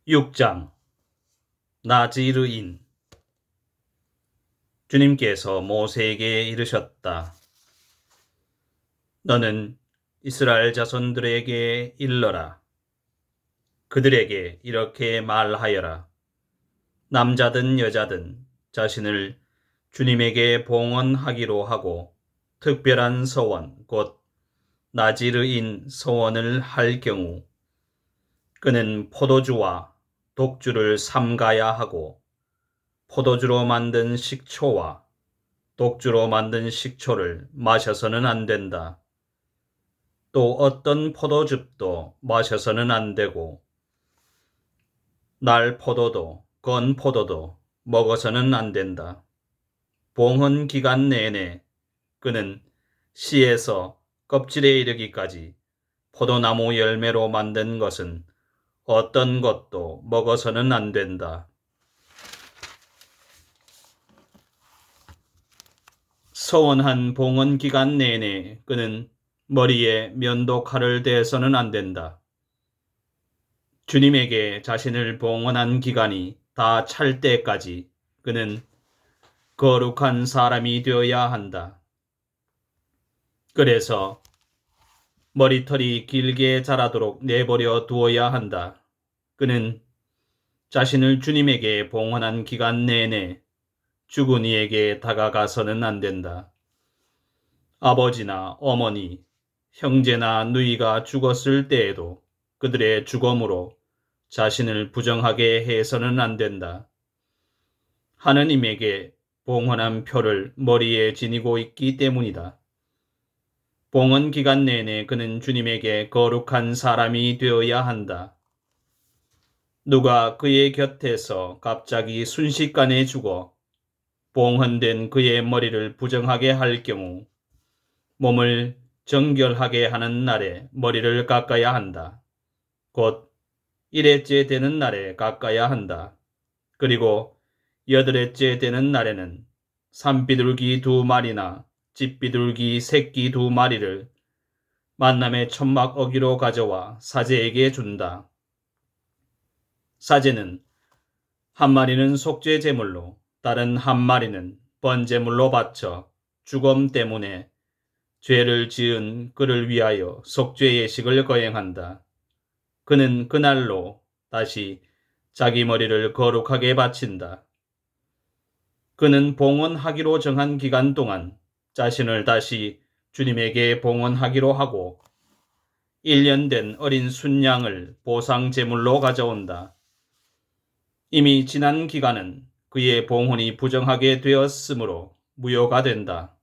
6장 나지르인. 주님께서 모세에게 이르셨다. 너는 이스라엘 자손들에게 일러라. 그들에게 이렇게 말하여라. 남자든 여자든 자신을 주님에게 봉헌하기로 하고 특별한 서원 곧 나지르인 서원을 할 경우 그는 포도주와 독주를 삼가야 하고 포도주로 만든 식초와 독주로 만든 식초를 마셔서는 안 된다. 또 어떤 포도즙도 마셔서는 안 되고 날 포도도 건 포도도 먹어서는 안 된다. 봉헌 기간 내내 그는 씨에서 껍질에 이르기까지 포도나무 열매로 만든 것은 어떤 것도 먹어서는 안 된다. 서원한 봉헌 기간 내내 그는 머리에 면도 칼을 대서는 안 된다. 주님에게 자신을 봉헌한 기간이 다 찰 때까지 그는 거룩한 사람이 되어야 한다. 그래서 머리털이 길게 자라도록 내버려 두어야 한다. 그는 자신을 주님에게 봉헌한 기간 내내 죽은 이에게 다가가서는 안 된다. 아버지나 어머니, 형제나 누이가 죽었을 때에도 그들의 죽음으로 자신을 부정하게 해서는 안 된다. 하느님에게 봉헌한 표를 머리에 지니고 있기 때문이다. 봉헌 기간 내내 그는 주님에게 거룩한 사람이 되어야 한다. 누가 그의 곁에서 갑자기 순식간에 죽어 봉헌된 그의 머리를 부정하게 할 경우 몸을 정결하게 하는 날에 머리를 깎아야 한다. 곧 1회째 되는 날에 깎아야 한다. 그리고 8회째 되는 날에는 산비둘기 2마리나 집비둘기 새끼 2마리를 만남의 천막 어기로 가져와 사제에게 준다. 사제는 한 마리는 속죄 제물로 다른 한 마리는 번제물로 바쳐 죽음 때문에 죄를 지은 그를 위하여 속죄 예식을 거행한다. 그는 그날로 다시 자기 머리를 거룩하게 바친다. 그는 봉헌하기로 정한 기간 동안 자신을 다시 주님에게 봉헌하기로 하고 1년 된 어린 순양을 보상 제물로 가져온다. 이미 지난 기간은 그의 봉헌이 부정하게 되었으므로 무효가 된다.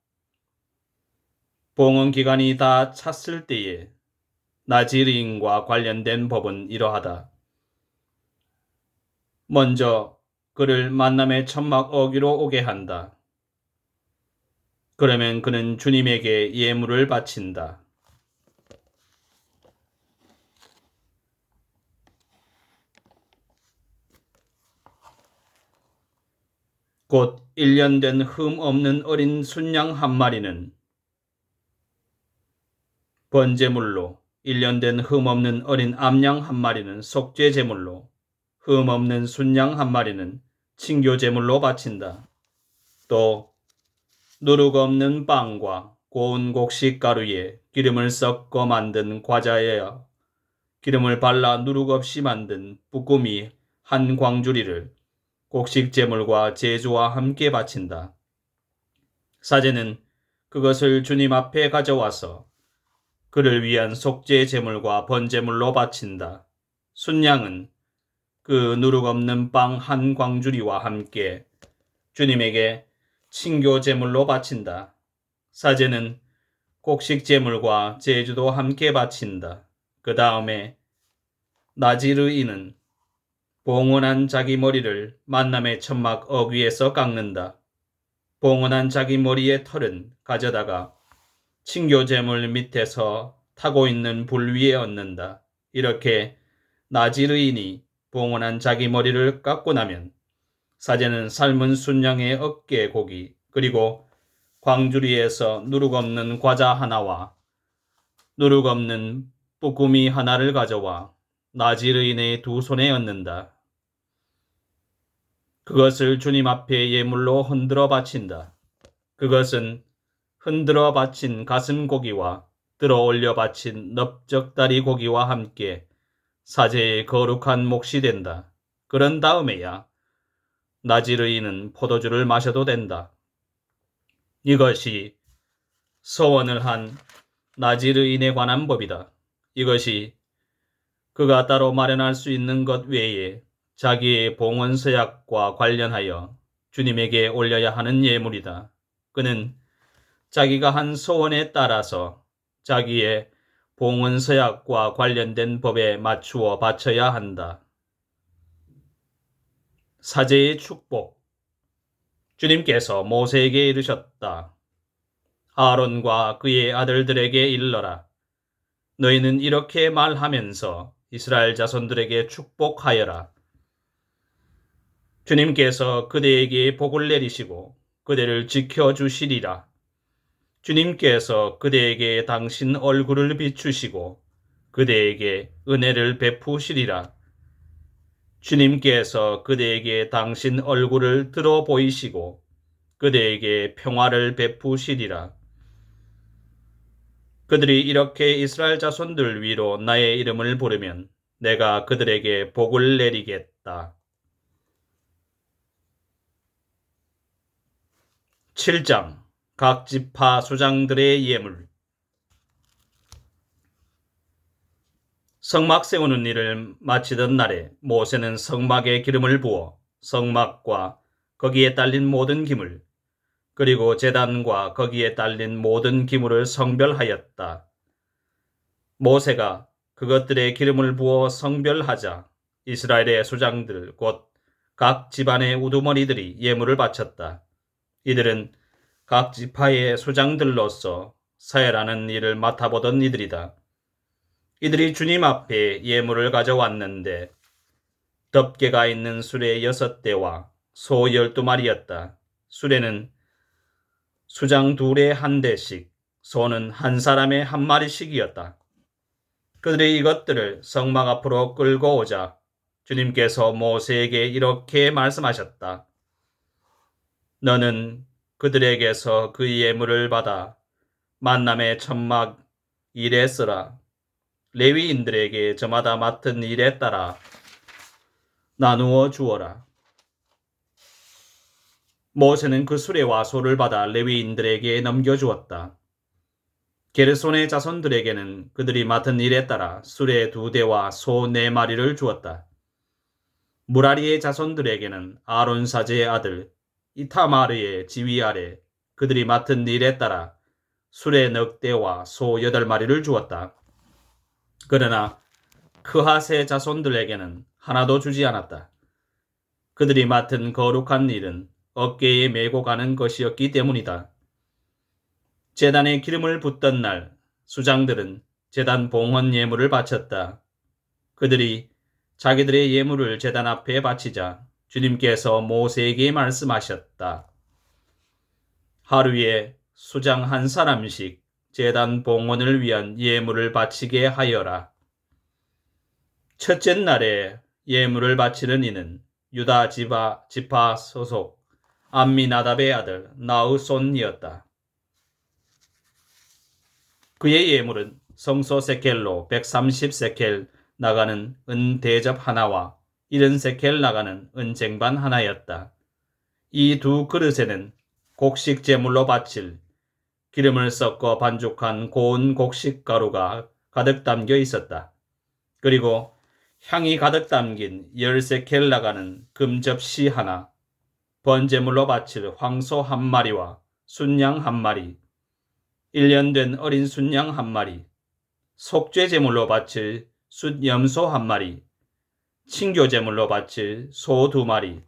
봉헌 기간이 다 찼을 때에 나지르인과 관련된 법은 이러하다. 먼저 그를 만남의 천막 어기로 오게 한다. 그러면 그는 주님에게 예물을 바친다. 곧 1년 된 흠 없는 어린 순양 한 마리는 번제물로 1년 된 흠 없는 어린 암양 한 마리는 속죄 제물로 흠 없는 순양 한 마리는 친교 제물로 바친다. 또 누룩 없는 빵과 고운 곡식 가루에 기름을 섞어 만든 과자에야 기름을 발라 누룩 없이 만든 쁘꾸미 한 광주리를 곡식 제물과 제주와 함께 바친다. 사제는 그것을 주님 앞에 가져와서 그를 위한 속죄 제물과 번제물로 바친다. 순양은 그 누룩 없는 빵 한 광주리와 함께 주님에게 친교 제물로 바친다. 사제는 곡식 제물과 제주도 함께 바친다. 그 다음에 나지르인은 봉헌한 자기 머리를 만남의 천막 어귀에서 깎는다. 봉헌한 자기 머리의 털은 가져다가 친교 제물 밑에서 타고 있는 불 위에 얹는다. 이렇게 나지르인이 봉헌한 자기 머리를 깎고 나면 사제는 삶은 순양의 어깨 고기 그리고 광주리에서 누룩 없는 과자 하나와 누룩 없는 쁘꾸미 하나를 가져와 나질 의인의 두 손에 얹는다. 그것을 주님 앞에 예물로 흔들어 바친다. 그것은 흔들어 바친 가슴 고기와 들어 올려 바친 넓적다리 고기와 함께 사제의 거룩한 몫이 된다. 그런 다음에야 나질 의인은 포도주를 마셔도 된다. 이것이 서원을 한 나질 의인에 관한 법이다. 이것이 그가 따로 마련할 수 있는 것 외에 자기의 봉헌서약과 관련하여 주님에게 올려야 하는 예물이다. 그는 자기가 한 소원에 따라서 자기의 봉헌서약과 관련된 법에 맞추어 바쳐야 한다. 사제의 축복. 주님께서 모세에게 이르셨다. 아론과 그의 아들들에게 일러라. 너희는 이렇게 말하면서 이스라엘 자손들에게 축복하여라. 주님께서 그대에게 복을 내리시고 그대를 지켜주시리라. 주님께서 그대에게 당신 얼굴을 비추시고 그대에게 은혜를 베푸시리라. 주님께서 그대에게 당신 얼굴을 들어 보이시고 그대에게 평화를 베푸시리라. 그들이 이렇게 이스라엘 자손들 위로 나의 이름을 부르면 내가 그들에게 복을 내리겠다. 7장 각 지파 수장들의 예물. 성막 세우는 일을 마치던 날에 모세는 성막에 기름을 부어 성막과 거기에 딸린 모든 기물 그리고 제단과 거기에 딸린 모든 기물을 성별하였다. 모세가 그것들의 기름을 부어 성별하자 이스라엘의 수장들 곧 각 집안의 우두머리들이 예물을 바쳤다. 이들은 각 지파의 수장들로서 사회라는 일을 맡아보던 이들이다. 이들이 주님 앞에 예물을 가져왔는데 덮개가 있는 수레 6대와 소 12마리였다. 수레는 수장 둘에 한 대씩, 소는 한 사람에 한 마리씩이었다. 그들이 이것들을 성막 앞으로 끌고 오자 주님께서 모세에게 이렇게 말씀하셨다. 너는 그들에게서 그 예물을 받아 만남의 천막 일에 쓰라. 레위인들에게 저마다 맡은 일에 따라 나누어 주어라. 모세는 그 수레와 소를 받아 레위인들에게 넘겨주었다. 게르손의 자손들에게는 그들이 맡은 일에 따라 수레 2대와 소 4마리를 주었다. 무라리의 자손들에게는 아론 사제의 아들 이타마르의 지휘 아래 그들이 맡은 일에 따라 수레 넉 대와 소 8마리를 주었다. 그러나 크핫의 자손들에게는 하나도 주지 않았다. 그들이 맡은 거룩한 일은 어깨에 메고 가는 것이었기 때문이다. 제단에 기름을 붓던 날 수장들은 제단 봉헌 예물을 바쳤다. 그들이 자기들의 예물을 제단 앞에 바치자 주님께서 모세에게 말씀하셨다. 하루에 수장 한 사람씩 제단 봉헌을 위한 예물을 바치게 하여라. 첫째 날에 예물을 바치는 이는 유다 지파 소속 암미나답의 아들 나흐손이었다. 그의 예물은 성소 세켈로 130세켈 나가는 은 대접 하나와 70세켈 나가는 은 쟁반 하나였다. 이 두 그릇에는 곡식 제물로 바칠 기름을 섞어 반죽한 고운 곡식 가루가 가득 담겨 있었다. 그리고 향이 가득 담긴 10세켈 나가는 금 접시 하나, 번제물로 바칠 황소 1마리와 순양 1마리, 1년 된 어린 순양 1마리, 속죄 제물로 바칠 숫염소 1마리, 친교 제물로 바칠 소 2마리,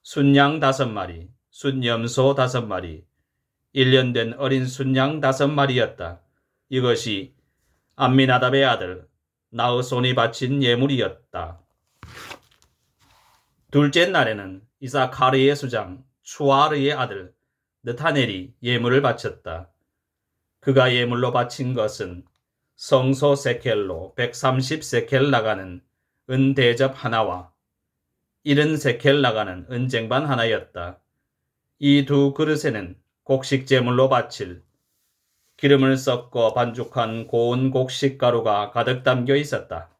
순양 5마리, 숫염소 5마리, 1년 된 어린 순양 5마리였다. 이것이 암미나답의 아들 나흐손이 바친 예물이었다. 둘째 날에는 이사카르의 수장 추아르의 아들 느타넬이 예물을 바쳤다. 그가 예물로 바친 것은 성소 세켈로 130세켈 나가는 은 대접 하나와 70세켈 나가는 은쟁반 하나였다. 이 두 그릇에는 곡식 제물로 바칠 기름을 섞어 반죽한 고운 곡식 가루가 가득 담겨 있었다.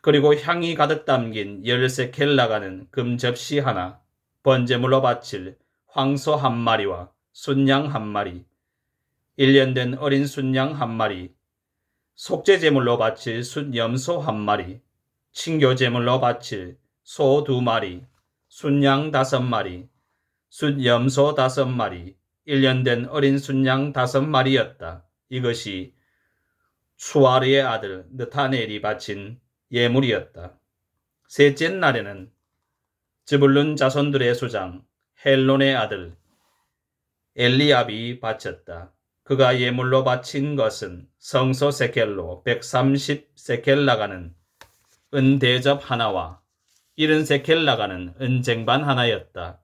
그리고 향이 가득 담긴 13켈 나가는 금 접시 하나, 번제물로 바칠 황소 한 마리와 순양 한 마리, 1년 된 어린 순양 한 마리, 속죄제물로 바칠 순염소 한 마리, 친교제물로 바칠 소 2마리, 순양 5마리, 순염소 5마리, 1년 된 어린 순양 5마리였다. 이것이 수아르의 아들 느타넬이 바친 예물이었다. 셋째 날에는 즈불룬 자손들의 수장 헬론의 아들 엘리압이 바쳤다. 그가 예물로 바친 것은 성소 세켈로 130세켈 나가는 은 대접 하나와 70세켈 나가는 은쟁반 하나였다.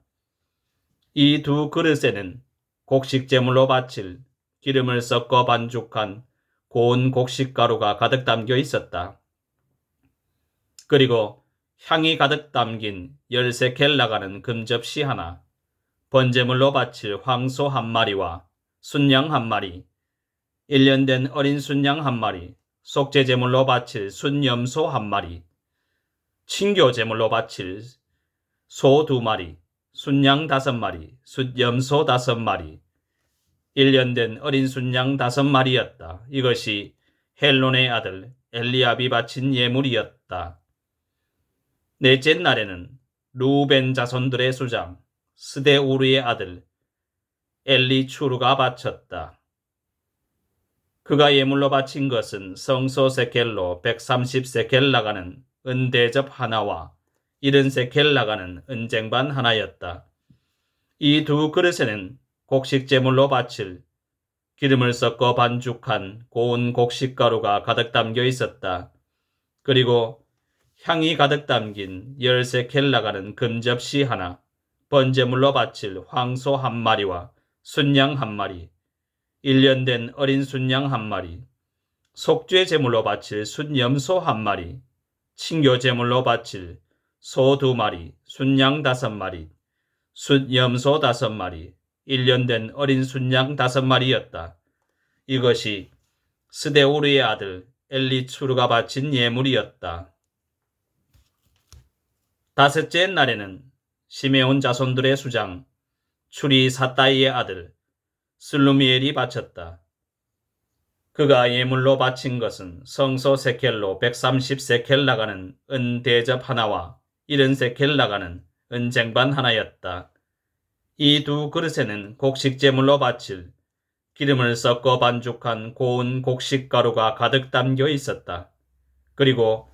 이 두 그릇에는 곡식 제물로 바칠 기름을 섞어 반죽한 고운 곡식 가루가 가득 담겨 있었다. 그리고 향이 가득 담긴 13켈 나가는 금접시 하나, 번제물로 바칠 황소 한 마리와 순양 한 마리, 1년 된 어린 순양 한 마리, 속죄제물로 바칠 순염소 한 마리, 친교제물로 바칠 소 2마리, 순양 5마리, 순염소 5마리, 1년 된 어린 순양 5마리였다. 이것이 헬론의 아들 엘리압이 바친 예물이었다. 넷째 날에는 루벤 자손들의 수장 스데우르의 아들 엘리추르가 바쳤다. 그가 예물로 바친 것은 성소 세켈로 130세켈 나가는 은대접 하나와 70세켈 나가는 은쟁반 하나였다. 이 두 그릇에는 곡식 제물로 바칠 기름을 섞어 반죽한 고운 곡식 가루가 가득 담겨 있었다. 그리고 향이 가득 담긴 13켈 나가는 금접시 하나, 번제물로 바칠 황소 한 마리와 순양 한 마리, 1년 된 어린 순양 한 마리, 속죄 제물로 바칠 순염소 한 마리, 친교 제물로 바칠 소 2마리, 순양 5마리, 순염소 5마리, 1년 된 어린 순양 5마리였다. 이것이 스데우르의 아들 엘리추르가 바친 예물이었다. 다섯째 날에는 시메온 자손들의 수장 추리 사따이의 아들 슬루미엘이 바쳤다. 그가 예물로 바친 것은 성소 세켈로 130세켈 나가는 은 대접 하나와 70세켈 나가는 은쟁반 하나였다. 이 두 그릇에는 곡식 제물로 바칠 기름을 섞어 반죽한 고운 곡식 가루가 가득 담겨 있었다. 그리고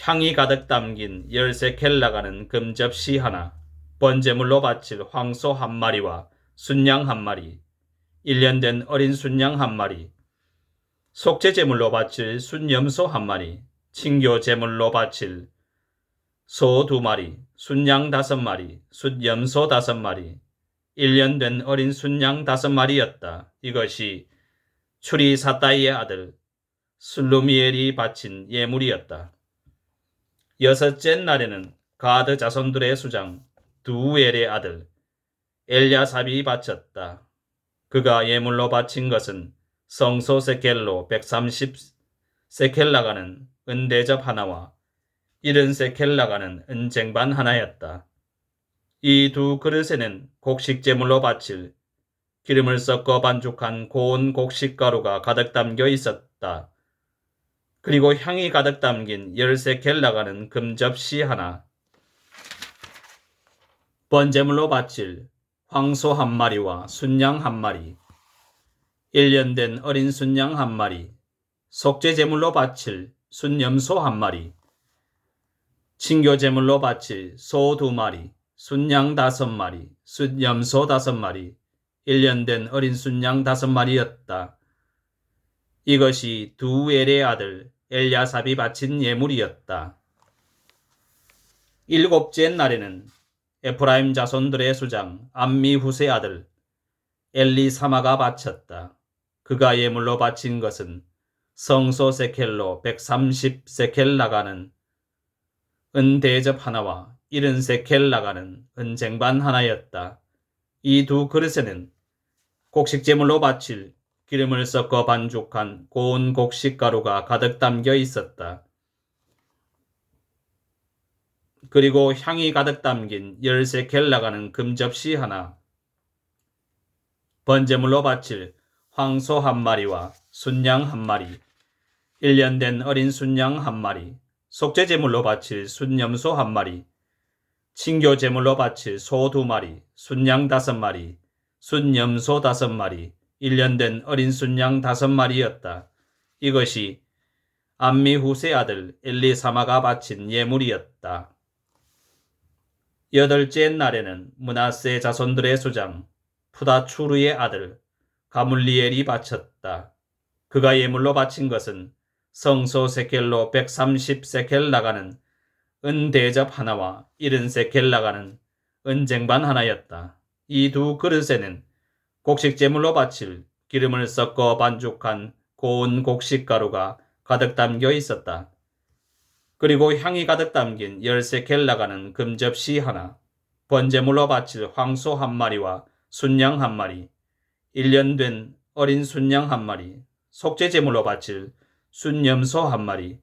향이 가득 담긴 13켈 나가는 금접시 하나, 번제물로 바칠 황소 한 마리와 순양 한 마리, 1년 된 어린 순양 한 마리, 속죄 제물로 바칠 순염소 한 마리, 친교 제물로 바칠 소 2마리, 순양 5마리, 순염소 5마리, 1년 된 어린 순양 5마리였다. 이것이 추리 사따이의 아들 슬루미엘이 바친 예물이었다. 여섯째 날에는 가드 자손들의 수장 두엘의 아들 엘야삽이 바쳤다. 그가 예물로 바친 것은 성소 세켈로 130세켈 나가는 은대접 하나와 70세켈 나가는 은쟁반 하나였다. 이 두 그릇에는 곡식 제물로 바칠 기름을 섞어 반죽한 고운 곡식 가루가 가득 담겨 있었다. 그리고 향이 가득 담긴 13켈 나가는 금접시 하나, 번제물로 바칠 황소 한 마리와 순양 한 마리, 1년 된 어린 순양 한 마리, 속죄 제물로 바칠 순염소 한 마리, 친교 제물로 바칠 소 2마리, 순양 5마리, 순염소 5마리, 1년 된 어린 순양 5마리였다. 이것이 두엘의 아들 엘야삽이 바친 예물이었다. 일곱째 날에는 에프라임 자손들의 수장 암미후세 아들 엘리사마가 바쳤다. 그가 예물로 바친 것은 성소 세켈로 130세켈 나가는 은대접 하나와 70세켈 나가는 은쟁반 하나였다. 이 두 그릇에는 곡식제물로 바칠 기름을 섞어 반죽한 고운 곡식가루가 가득 담겨 있었다. 그리고 향이 가득 담긴 10세켈 나가는 금접시 하나, 번제물로 바칠 황소 한 마리와 순양 한 마리, 1년 된 어린 순양 한 마리, 속죄제물로 바칠 순염소 한 마리, 친교제물로 바칠 소 2마리, 순양 5마리, 순염소 5마리, 1년 된 어린 순양 5마리였다. 이것이 암미후세 아들 엘리사마가 바친 예물이었다. 8째 날에는 므낫세 자손들의 수장 푸다추르의 아들 가물리엘이 바쳤다. 그가 예물로 바친 것은 성소 세켈로 130세켈 나가는 은대접 하나와 70세켈 나가는 은쟁반 하나였다. 이 두 그릇에는 곡식제물로 바칠 기름을 섞어 반죽한 고운 곡식가루가 가득 담겨 있었다. 그리고 향이 가득 담긴 10세켈 나가는 금접시 하나, 번제물로 바칠 황소 한 마리와 순양 한 마리, 1년 된 어린 순양 한 마리, 속죄제물로 바칠 순염소 한 마리,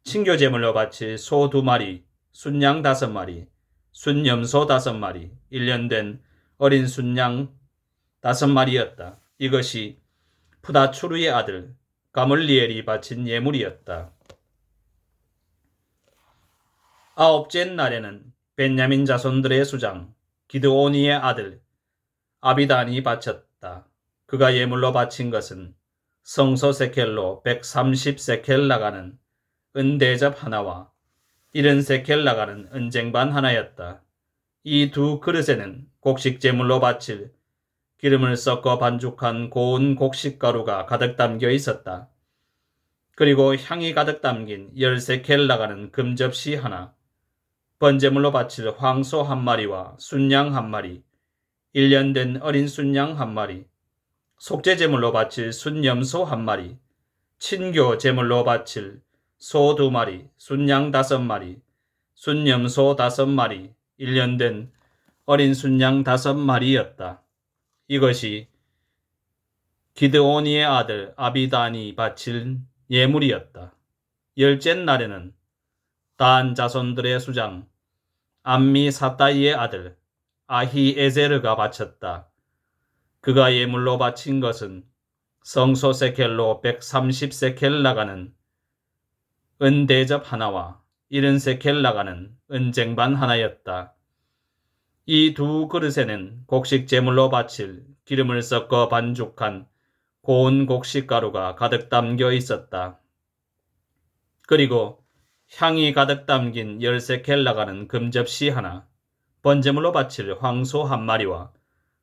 친교제물로 바칠 소 2마리, 순양 5마리, 순염소 5마리, 1년 된 어린 순양 5마리였다. 이것이 푸다추르의 아들 가물리엘이 바친 예물이었다. 9째 날에는 벤야민 자손들의 수장 기드오니의 아들 아비단이 바쳤다. 그가 예물로 바친 것은 성소 세켈로 130세켈 나가는 은대접 하나와 70세켈 나가는 은쟁반 하나였다. 이 두 그릇에는 곡식제물로 바칠 기름을 섞어 반죽한 고운 곡식가루가 가득 담겨 있었다. 그리고 향이 가득 담긴 10세켈 나가는 금접시 하나, 번제물로 바칠 황소 한 마리와 순양 한 마리, 1년 된 어린 순양 한 마리, 속죄제물로 바칠 순염소 한 마리, 친교제물로 바칠 소 2마리, 순양 5마리, 순염소 5마리, 1년 된 어린 순양 5마리였다. 이것이 기드오니의 아들 아비단이 바칠 예물이었다. 10째 날에는 단 자손들의 수장 암미 사따이의 아들 아히에제르가 바쳤다. 그가 예물로 바친 것은 성소 세켈로 130세켈 나가는 은대접 하나와 70세켈 나가는 은쟁반 하나였다. 이 두 그릇에는 곡식 제물로 바칠 기름을 섞어 반죽한 고운 곡식가루가 가득 담겨 있었다. 그리고 향이 가득 담긴 10세켈 나가는 금접시 하나, 번제물로 바칠 황소 한 마리와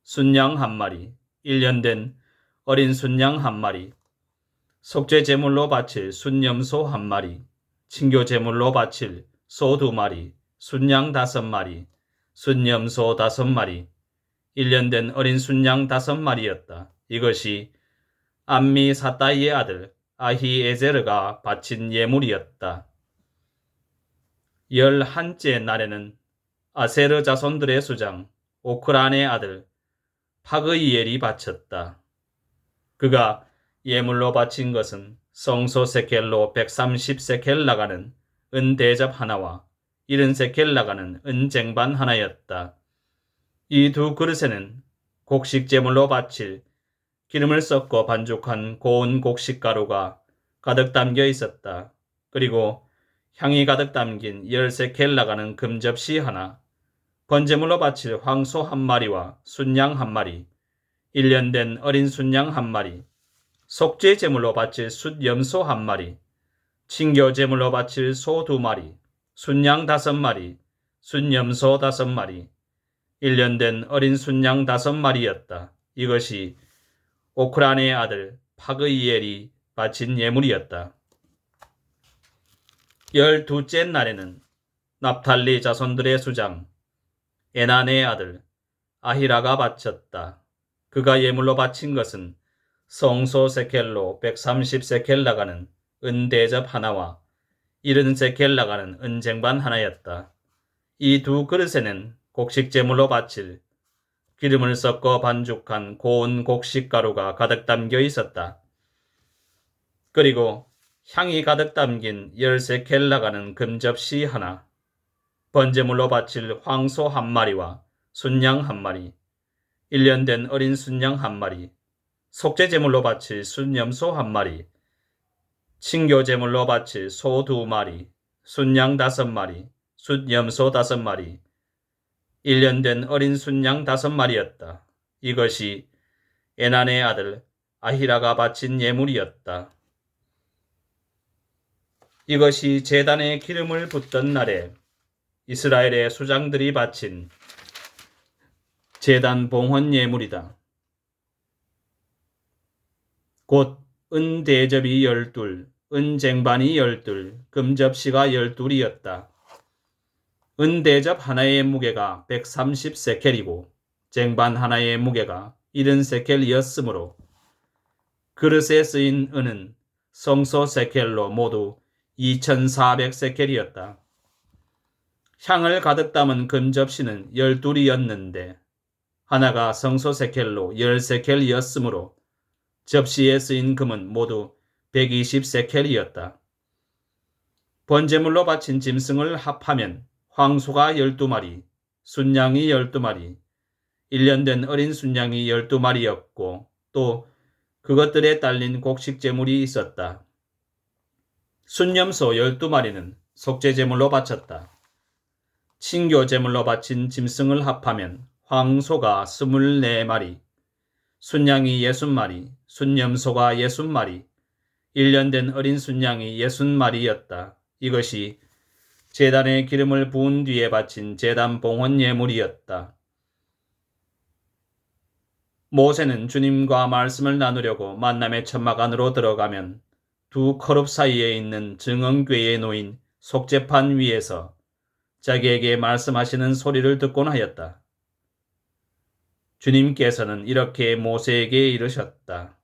순양 한 마리, 1년 된 어린 순양 한 마리, 속죄 제물로 바칠 순염소 한 마리, 친교 제물로 바칠 소 2마리, 순양 5마리, 순염소 5마리, 1년 된 어린 순양 5마리였다. 이것이 암미 사따이의 아들 아히에제르가 바친 예물이었다. 11째 날에는 아세르 자손들의 수장 오크란의 아들 파그이엘이 바쳤다. 그가 예물로 바친 것은 성소 세켈로 130세켈 나가는 은대접 하나와 70세켈 나가는 은쟁반 하나였다. 이 두 그릇에는 곡식 제물로 바칠 기름을 섞어 반죽한 고운 곡식가루가 가득 담겨 있었다. 그리고 향이 가득 담긴 10세켈 나가는 금접시 하나, 번제물로 바칠 황소 한 마리와 순양 한 마리, 1년 된 어린 순양 한 마리, 속죄 제물로 바칠 숫염소 한 마리, 친교 제물로 바칠 소 2마리, 순양 5마리, 순염소 5마리, 1년 된 어린 순양 5마리였다. 이것이 오크란의 아들 파그이엘이 바친 예물이었다. 12째 날에는 납탈리 자손들의 수장 에난의 아들 아히라가 바쳤다. 그가 예물로 바친 것은 성소 세켈로 130세켈 나가는 은대접 하나와 70세켈 나가는 은쟁반 하나였다. 이 두 그릇에는 곡식 제물로 바칠 기름을 섞어 반죽한 고운 곡식 가루가 가득 담겨 있었다. 그리고 향이 가득 담긴 10세켈 나가는 금접시 하나, 번제물로 바칠 황소 한 마리와 순양 한 마리, 1년 된 어린 순양 한 마리, 속죄제물로 바칠 순염소 한 마리, 친교제물로 바칠 소 2마리, 순양 5마리, 순염소 5마리, 1년 된 어린 순양 5마리였다. 이것이 에난의 아들 아히라가 바친 예물이었다. 이것이 제단에 기름을 붓던 날에 이스라엘의 수장들이 바친 제단 봉헌 예물이다. 곧 은대접이 12, 은쟁반이 12, 금접시가 12이었다. 은대접 하나의 무게가 130세켈이고 쟁반 하나의 무게가 70세켈이었으므로 그릇에 쓰인 은은 성소 세켈로 모두 2400세켈이었다. 향을 가득 담은 금접시는 12이었는데 하나가 성소 세켈로 10세켈이었으므로 접시에 쓰인 금은 모두 120세켈이었다. 번제물로 바친 짐승을 합하면 황소가 12마리, 순양이 12마리, 1년 된 어린 순양이 12마리였고 또 그것들에 딸린 곡식 제물이 있었다. 순염소 12마리는 속죄제물로 바쳤다. 친교 제물로 바친 짐승을 합하면 황소가 24마리, 순양이 60마리, 순염소가 60마리, 1년 된 어린 순양이 60마리였다. 이것이 제단에 기름을 부은 뒤에 바친 제단 봉헌 예물이었다. 모세는 주님과 말씀을 나누려고 만남의 천막 안으로 들어가면 두 커룹 사이에 있는 증언궤에 놓인 속죄판 위에서 자기에게 말씀하시는 소리를 듣곤 하였다. 주님께서는 이렇게 모세에게 이르셨다.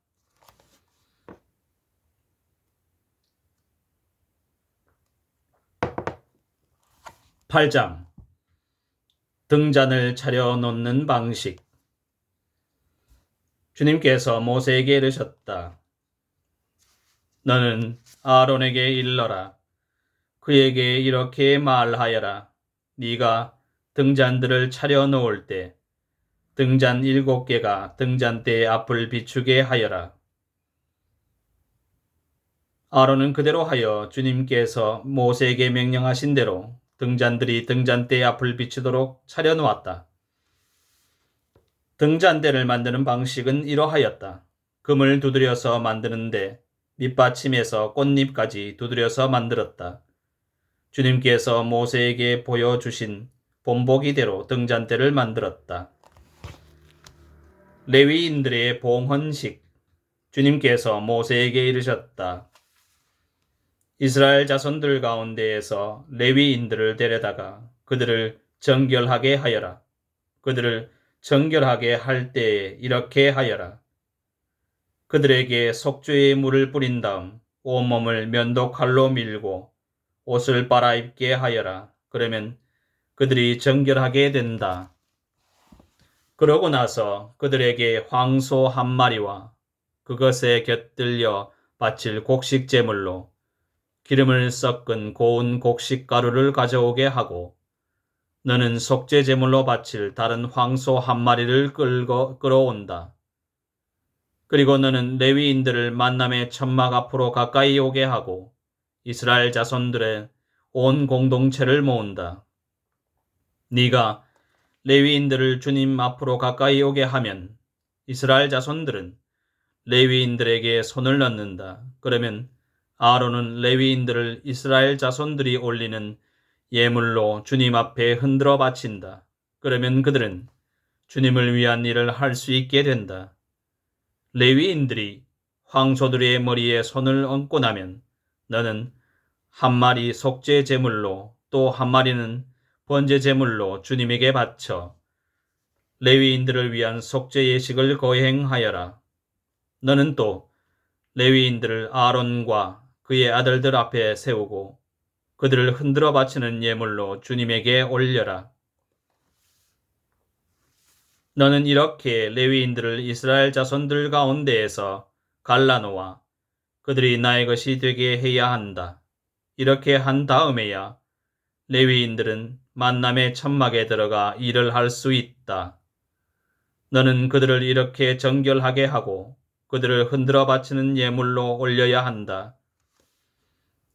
(8장) 등잔을 차려놓는 방식. 주님께서 모세에게 이르셨다. 너는 아론에게 일러라. 그에게 이렇게 말하여라. 네가 등잔들을 차려놓을 때 등잔 7개가 등잔대의 앞을 비추게 하여라. 아론은 그대로 하여 주님께서 모세에게 명령하신 대로 등잔들이 등잔대의 앞을 비추도록 차려놓았다. 등잔대를 만드는 방식은 이러하였다. 금을 두드려서 만드는데 밑받침에서 꽃잎까지 두드려서 만들었다. 주님께서 모세에게 보여주신 본보기대로 등잔대를 만들었다. 레위인들의 봉헌식. 주님께서 모세에게 이르셨다. 이스라엘 자손들 가운데에서 레위인들을 데려다가 그들을 정결하게 하여라. 그들을 정결하게 할 때에 이렇게 하여라. 그들에게 속죄의 물을 뿌린 다음 온몸을 면도칼로 밀고 옷을 빨아입게 하여라. 그러면 그들이 정결하게 된다. 그러고 나서 그들에게 황소 한 마리와 그것에 곁들여 바칠 곡식 제물로 기름을 섞은 고운 곡식 가루를 가져오게 하고 너는 속죄 제물로 바칠 다른 황소 한 마리를 끌어온다. 그리고 너는 레위인들을 만남의 천막 앞으로 가까이 오게 하고 이스라엘 자손들의 온 공동체를 모은다. 네가 레위인들을 주님 앞으로 가까이 오게 하면 이스라엘 자손들은 레위인들에게 손을 넣는다. 그러면 아론은 레위인들을 이스라엘 자손들이 올리는 예물로 주님 앞에 흔들어 바친다. 그러면 그들은 주님을 위한 일을 할 수 있게 된다. 레위인들이 황소들의 머리에 손을 얹고 나면 너는 한 마리 속죄 제물로 또 한 마리는 번제 제물로 주님에게 바쳐 레위인들을 위한 속죄 예식을 거행하여라. 너는 또 레위인들을 아론과 그의 아들들 앞에 세우고 그들을 흔들어 바치는 예물로 주님에게 올려라. 너는 이렇게 레위인들을 이스라엘 자손들 가운데에서 갈라놓아 그들이 나의 것이 되게 해야 한다. 이렇게 한 다음에야 레위인들은 만남의 천막에 들어가 일을 할 수 있다. 너는 그들을 이렇게 정결하게 하고 그들을 흔들어 바치는 예물로 올려야 한다.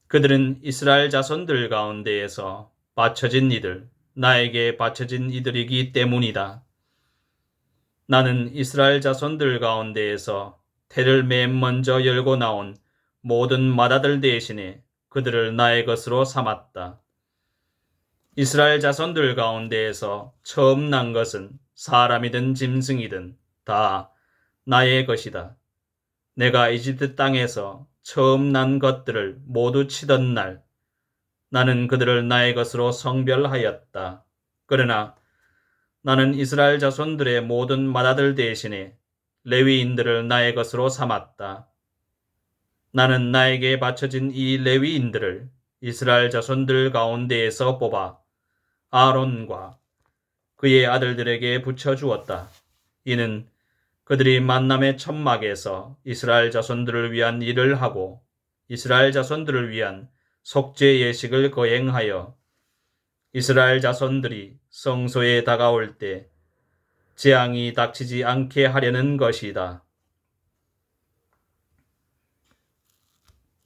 그들은 이스라엘 자손들 가운데에서 바쳐진 이들, 나에게 바쳐진 이들이기 때문이다. 나는 이스라엘 자손들 가운데에서 태를 맨 먼저 열고 나온 모든 맏아들 대신에 그들을 나의 것으로 삼았다. 이스라엘 자손들 가운데에서 처음 난 것은 사람이든 짐승이든 다 나의 것이다. 내가 이집트 땅에서 처음 난 것들을 모두 치던 날, 나는 그들을 나의 것으로 성별하였다. 그러나 나는 이스라엘 자손들의 모든 맏아들 대신에 레위인들을 나의 것으로 삼았다. 나는 나에게 바쳐진 이 레위인들을 이스라엘 자손들 가운데에서 뽑아 아론과 그의 아들들에게 붙여주었다. 이는 그들이 만남의 천막에서 이스라엘 자손들을 위한 일을 하고 이스라엘 자손들을 위한 속죄 예식을 거행하여 이스라엘 자손들이 성소에 다가올 때 재앙이 닥치지 않게 하려는 것이다.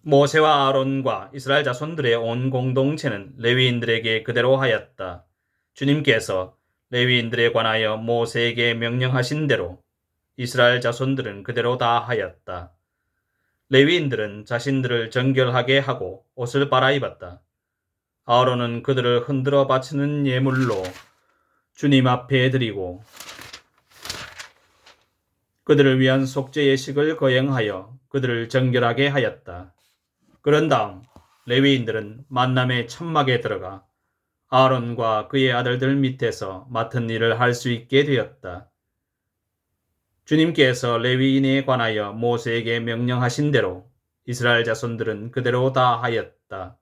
모세와 아론과 이스라엘 자손들의 온 공동체는 레위인들에게 그대로 하였다. 주님께서 레위인들에 관하여 모세에게 명령하신 대로 이스라엘 자손들은 그대로 다 하였다. 레위인들은 자신들을 정결하게 하고 옷을 갈아입었다. 아론은 그들을 흔들어 바치는 예물로 주님 앞에 드리고 그들을 위한 속죄 예식을 거행하여 그들을 정결하게 하였다. 그런 다음 레위인들은 만남의 천막에 들어가 아론과 그의 아들들 밑에서 맡은 일을 할 수 있게 되었다. 주님께서 레위인에 관하여 모세에게 명령하신 대로 이스라엘 자손들은 그대로 다 하였다.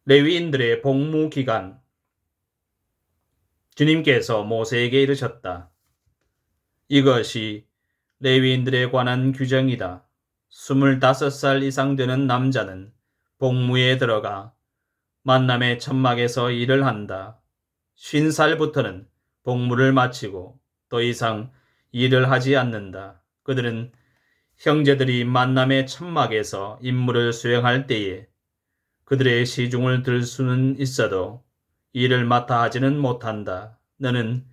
레위인들의 복무 기간. 주님께서 모세에게 이르셨다. 이것이 레위인들에 관한 규정이다. 25살 이상 되는 남자는 복무에 들어가 만남의 천막에서 일을 한다. 50살부터는 복무를 마치고 더 이상 일을 하지 않는다. 그들은 형제들이 만남의 천막에서 임무를 수행할 때에 그들의 시중을 들 수는 있어도 일을 맡아 하지는 못한다. 너는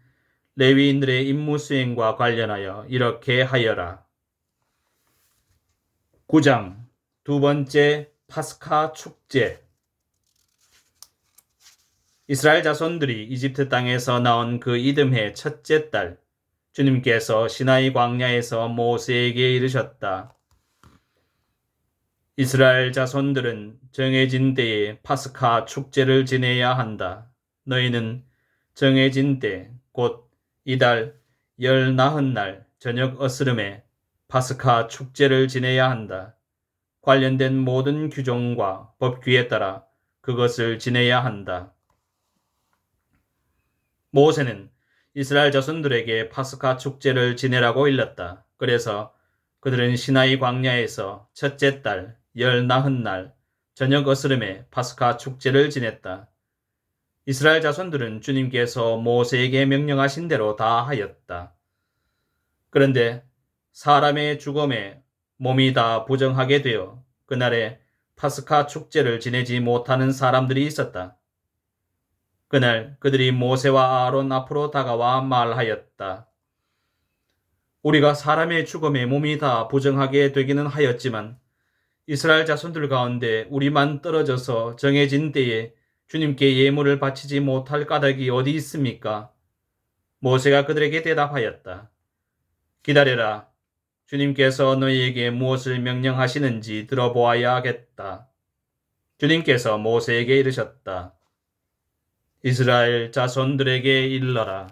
레위인들의 임무 수행과 관련하여 이렇게 하여라. 9장 두 번째 파스카 축제. 이스라엘 자손들이 이집트 땅에서 나온 그 이듬해 첫째 달, 주님께서 시나이 광야에서 모세에게 이르셨다. 이스라엘 자손들은 정해진 때에 파스카 축제를 지내야 한다. 너희는 정해진 때, 곧 이달 14날 저녁 어스름에 파스카 축제를 지내야 한다. 관련된 모든 규정과 법규에 따라 그것을 지내야 한다. 모세는 이스라엘 자손들에게 파스카 축제를 지내라고 일렀다. 그래서 그들은 시나이 광야에서 첫째 달 14날 저녁 어스름에 파스카 축제를 지냈다. 이스라엘 자손들은 주님께서 모세에게 명령하신 대로 다 하였다. 그런데 사람의 죽음에 몸이 다 부정하게 되어 그날에 파스카 축제를 지내지 못하는 사람들이 있었다. 그날 그들이 모세와 아론 앞으로 다가와 말하였다. 우리가 사람의 죽음에 몸이 다 부정하게 되기는 하였지만 이스라엘 자손들 가운데 우리만 떨어져서 정해진 때에 주님께 예물을 바치지 못할 까닭이 어디 있습니까? 모세가 그들에게 대답하였다. 기다려라. 주님께서 너희에게 무엇을 명령하시는지 들어보아야 하겠다. 주님께서 모세에게 이르셨다. 이스라엘 자손들에게 일러라.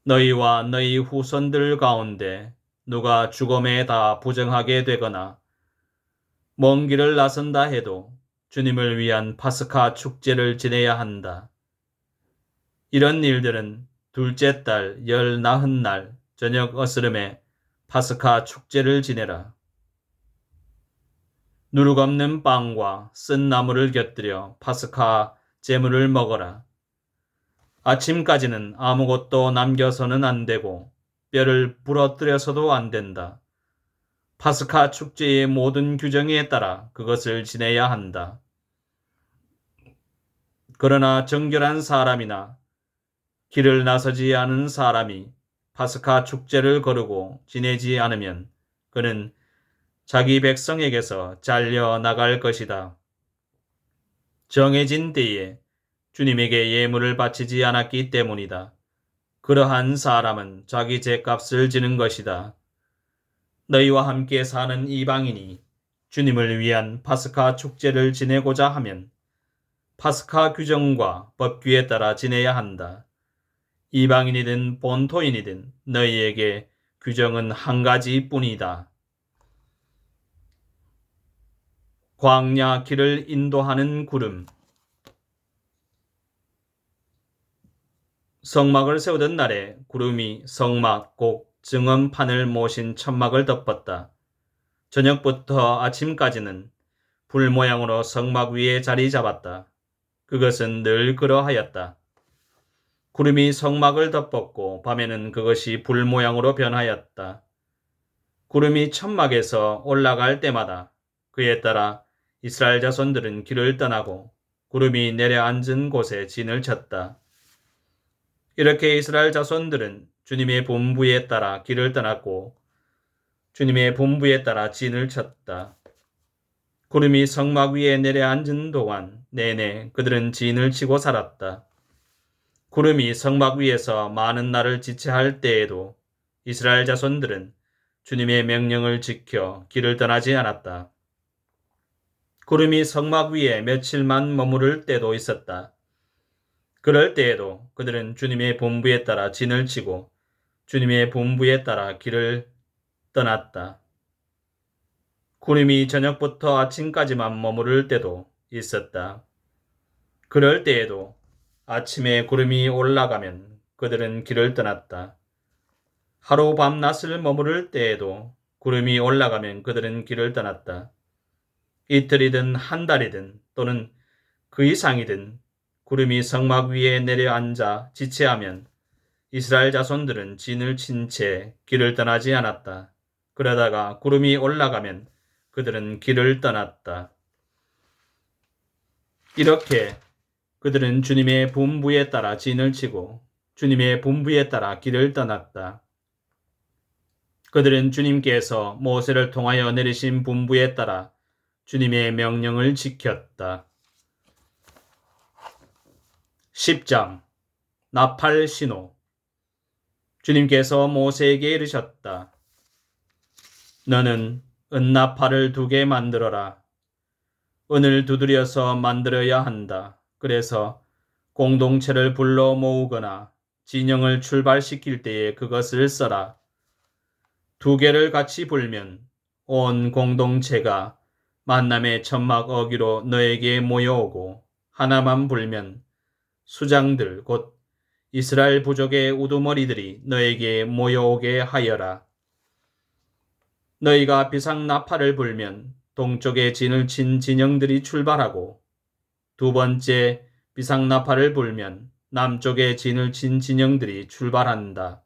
너희와 너희 후손들 가운데 누가 죽음에 다 부정하게 되거나 먼 길을 나선다 해도 주님을 위한 파스카 축제를 지내야 한다. 이런 일들은 둘째 달 열 나흔 날 저녁 어스름에 파스카 축제를 지내라. 누룩 없는 빵과 쓴 나물을 곁들여 파스카 제물을 먹어라. 아침까지는 아무것도 남겨서는 안 되고 뼈를 부러뜨려서도 안 된다. 파스카 축제의 모든 규정에 따라 그것을 지내야 한다. 그러나 정결한 사람이나 길을 나서지 않은 사람이 파스카 축제를 거르고 지내지 않으면 그는 자기 백성에게서 잘려 나갈 것이다. 정해진 때에 주님에게 예물을 바치지 않았기 때문이다. 그러한 사람은 자기 죄값을 지는 것이다. 너희와 함께 사는 이방인이 주님을 위한 파스카 축제를 지내고자 하면 파스카 규정과 법규에 따라 지내야 한다. 이방인이든 본토인이든 너희에게 규정은 한 가지뿐이다. 광야 길을 인도하는 구름. 성막을 세우던 날에 구름이 성막 곧 증언판을 모신 천막을 덮었다. 저녁부터 아침까지는 불 모양으로 성막 위에 자리 잡았다. 그것은 늘 그러하였다. 구름이 성막을 덮었고 밤에는 그것이 불 모양으로 변하였다. 구름이 천막에서 올라갈 때마다 그에 따라 이스라엘 자손들은 길을 떠나고 구름이 내려앉은 곳에 진을 쳤다. 이렇게 이스라엘 자손들은 주님의 분부에 따라 길을 떠났고 주님의 분부에 따라 진을 쳤다. 구름이 성막 위에 내려앉은 동안 내내 그들은 진을 치고 살았다. 구름이 성막 위에서 많은 날을 지체할 때에도 이스라엘 자손들은 주님의 명령을 지켜 길을 떠나지 않았다. 구름이 성막 위에 며칠만 머무를 때도 있었다. 그럴 때에도 그들은 주님의 분부에 따라 진을 치고 주님의 분부에 따라 길을 떠났다. 구름이 저녁부터 아침까지만 머무를 때도 있었다. 그럴 때에도 아침에 구름이 올라가면 그들은 길을 떠났다. 하루 밤낮을 머무를 때에도 구름이 올라가면 그들은 길을 떠났다. 이틀이든 한 달이든 또는 그 이상이든 구름이 성막 위에 내려앉아 지체하면 이스라엘 자손들은 진을 친 채 길을 떠나지 않았다. 그러다가 구름이 올라가면 그들은 길을 떠났다. 이렇게 그들은 주님의 분부에 따라 진을 치고 주님의 분부에 따라 길을 떠났다. 그들은 주님께서 모세를 통하여 내리신 분부에 따라 주님의 명령을 지켰다. 10장 나팔 신호. 주님께서 모세에게 이르셨다. 너는 은나팔을 2개 만들어라. 은을 두드려서 만들어야 한다. 그래서 공동체를 불러 모으거나 진영을 출발시킬 때에 그것을 써라. 2개를 같이 불면 온 공동체가 만남의 천막 어기로 너에게 모여오고 하나만 불면 수장들 곧 이스라엘 부족의 우두머리들이 너에게 모여오게 하여라. 너희가 비상나팔을 불면 동쪽에 진을 친 진영들이 출발하고 2번째 비상나팔을 불면 남쪽에 진을 친 진영들이 출발한다.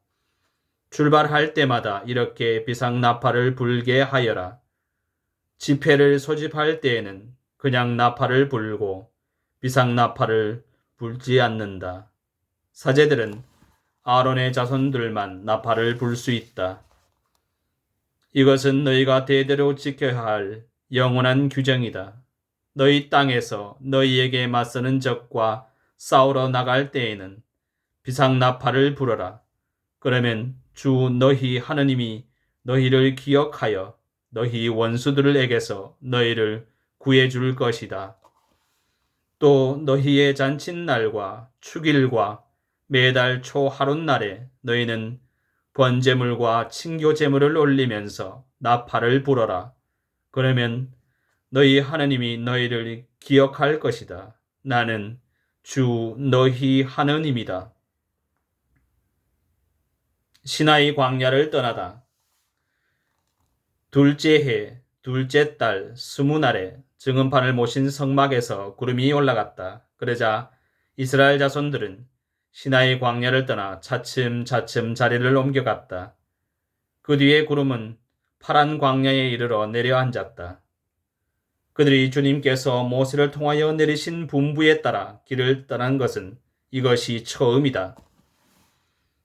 출발할 때마다 이렇게 비상나팔을 불게 하여라. 집회를 소집할 때에는 그냥 나팔을 불고 비상나팔을 불지 않는다. 사제들은 아론의 자손들만 나팔을 불 수 있다. 이것은 너희가 대대로 지켜야 할 영원한 규정이다. 너희 땅에서 너희에게 맞서는 적과 싸우러 나갈 때에는 비상나팔을 불어라. 그러면 주 너희 하느님이 너희를 기억하여 너희 원수들에게서 너희를 구해줄 것이다. 또 너희의 잔칫날과 축일과 매달 초 하룻날에 너희는 번제물과 친교제물을 올리면서 나팔을 불어라. 그러면 너희 하느님이 너희를 기억할 것이다. 나는 주 너희 하느님이다. 시나이 광야를 떠나다. 둘째 해, 둘째 달, 20날에 증언판을 모신 성막에서 구름이 올라갔다. 그러자 이스라엘 자손들은 시나이 광야를 떠나 차츰차츰 자리를 옮겨갔다. 그 뒤에 구름은 파란 광야에 이르러 내려앉았다. 그들이 주님께서 모세를 통하여 내리신 분부에 따라 길을 떠난 것은 이것이 처음이다.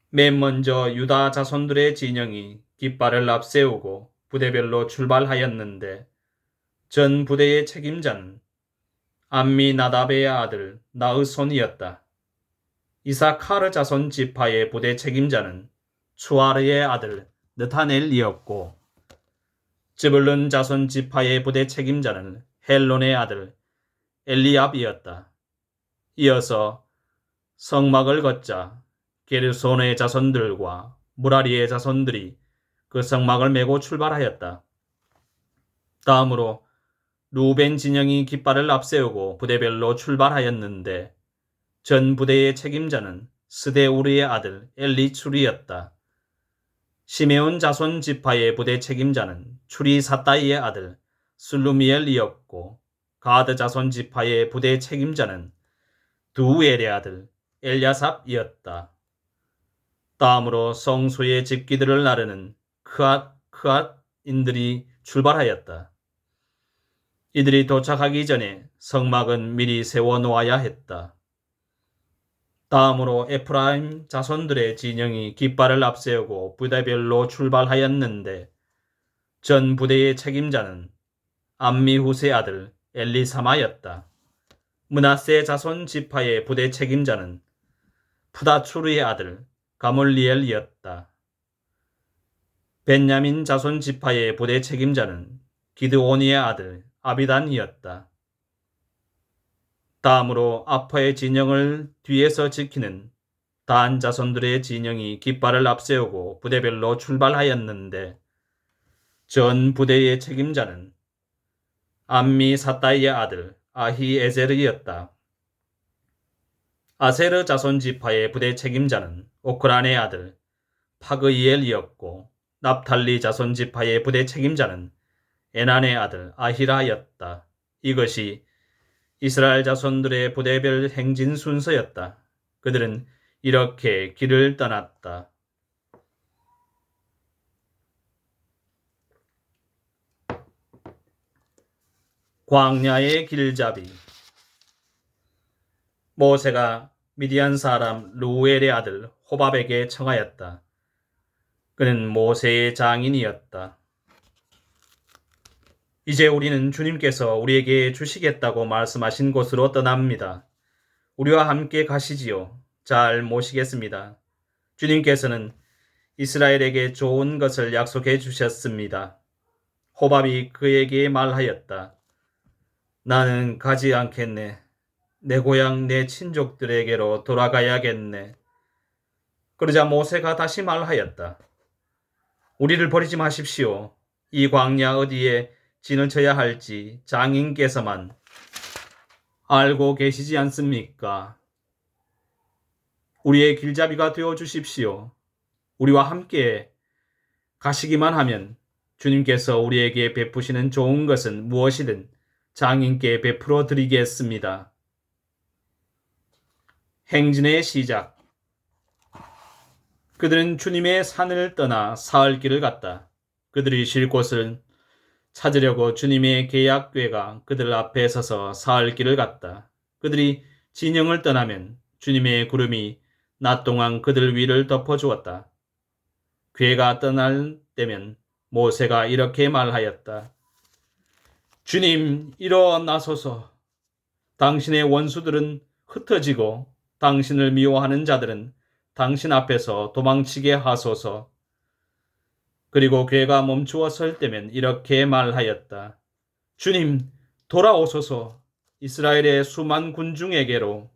맨 먼저 유다 자손들의 진영이 깃발을 앞세우고 부대별로 출발하였는데 전 부대의 책임자는 암미나답의 아들 나으손이었다. 이사카르 자손 지파의 부대 책임자는 추아르의 아들 느타넬이었고 즈불룬 자손 지파의 부대 책임자는 헬론의 아들 엘리압이었다. 이어서 성막을 걷자 게르손의 자손들과 무라리의 자손들이 그 성막을 메고 출발하였다. 다음으로 루벤 진영이 깃발을 앞세우고 부대별로 출발하였는데 전 부대의 책임자는 스데우르의 아들 엘리추리였다. 시메온 자손 지파의 부대 책임자는 추리사따이의 아들 술루미엘이었고 가드 자손 지파의 부대 책임자는 두엘의 아들 엘야삽이었다. 다음으로 성소의 집기들을 나르는 크앗인들이 출발하였다. 이들이 도착하기 전에 성막은 미리 세워놓아야 했다. 다음으로 에프라임 자손들의 진영이 깃발을 앞세우고 부대별로 출발하였는데 전 부대의 책임자는 암미후스의 아들 엘리사마였다. 므낫세 자손 지파의 부대 책임자는 푸다추르의 아들 가몰리엘이었다. 벤야민 자손 지파의 부대 책임자는 기드오니의 아들 아비단이었다. 다음으로 아파의 진영을 뒤에서 지키는 단 자손들의 진영이 깃발을 앞세우고 부대별로 출발하였는데 전 부대의 책임자는 암미 사따이의 아들 아히에젤이었다. 아세르 자손 지파의 부대 책임자는 오크란의 아들 파그이엘이었고 납탈리 자손 지파의 부대 책임자는 에난의 아들 아히라였다. 이것이 이스라엘 자손들의 부대별 행진 순서였다. 그들은 이렇게 길을 떠났다. 광야의 길잡이. 모세가 미디안 사람 루엘의 아들 호밥에게 청하였다. 그는 모세의 장인이었다. 이제 우리는 주님께서 우리에게 주시겠다고 말씀하신 곳으로 떠납니다. 우리와 함께 가시지요. 잘 모시겠습니다. 주님께서는 이스라엘에게 좋은 것을 약속해 주셨습니다. 호밥이 그에게 말하였다. 나는 가지 않겠네. 내 고향 내 친족들에게로 돌아가야겠네. 그러자 모세가 다시 말하였다. 우리를 버리지 마십시오. 이 광야 어디에 진을 쳐야 할지 장인께서만 알고 계시지 않습니까? 우리의 길잡이가 되어 주십시오. 우리와 함께 가시기만 하면 주님께서 우리에게 베푸시는 좋은 것은 무엇이든 장인께 베풀어 드리겠습니다. 행진의 시작. 그들은 주님의 산을 떠나 사흘길을 갔다. 그들이 쉴 곳을 찾으려고 주님의 계약궤가 그들 앞에 서서 사흘길을 갔다. 그들이 진영을 떠나면 주님의 구름이 낮 동안 그들 위를 덮어주었다. 궤가 떠날 때면 모세가 이렇게 말하였다. 주님, 일어나소서. 당신의 원수들은 흩어지고 당신을 미워하는 자들은 당신 앞에서 도망치게 하소서. 그리고 궤가 멈추어 설 때면 이렇게 말하였다. 주님, 돌아오소서. 이스라엘의 수만 군중에게로